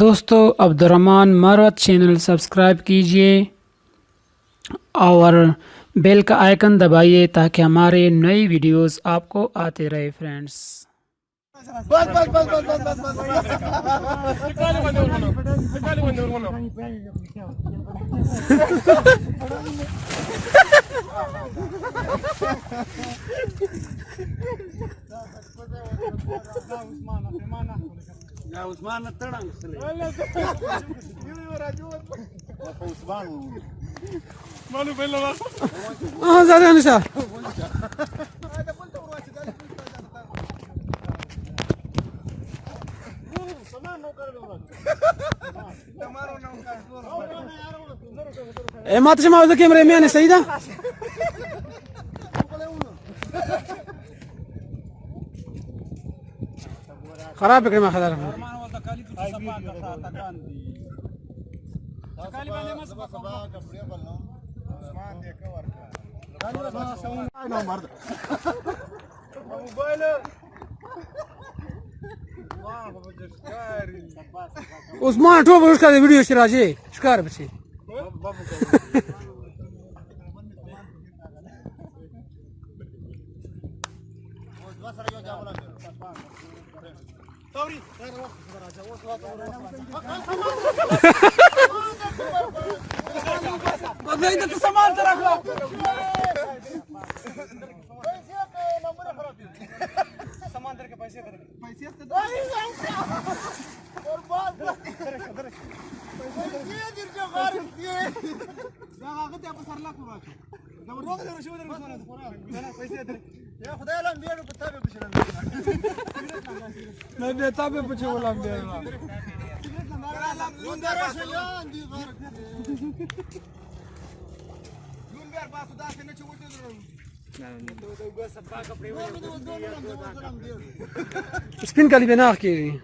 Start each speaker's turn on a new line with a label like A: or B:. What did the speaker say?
A: दोस्तों अब्दुर्रहमान Marwat channel subscribe कीजिए और बेल का आइकन दबाइए ताकि हमारे नई वीडियोस आपको आते रहे फ्रेंड्स।
B: बस बस बस बस बस बस
C: ما تسمعوا ذا كاميرا مياني سيدة خرابك ما خذها عثمان تو بروش کا ویڈیو شراجی شکار بچی सामान के पैसे سبين قال لي بناخي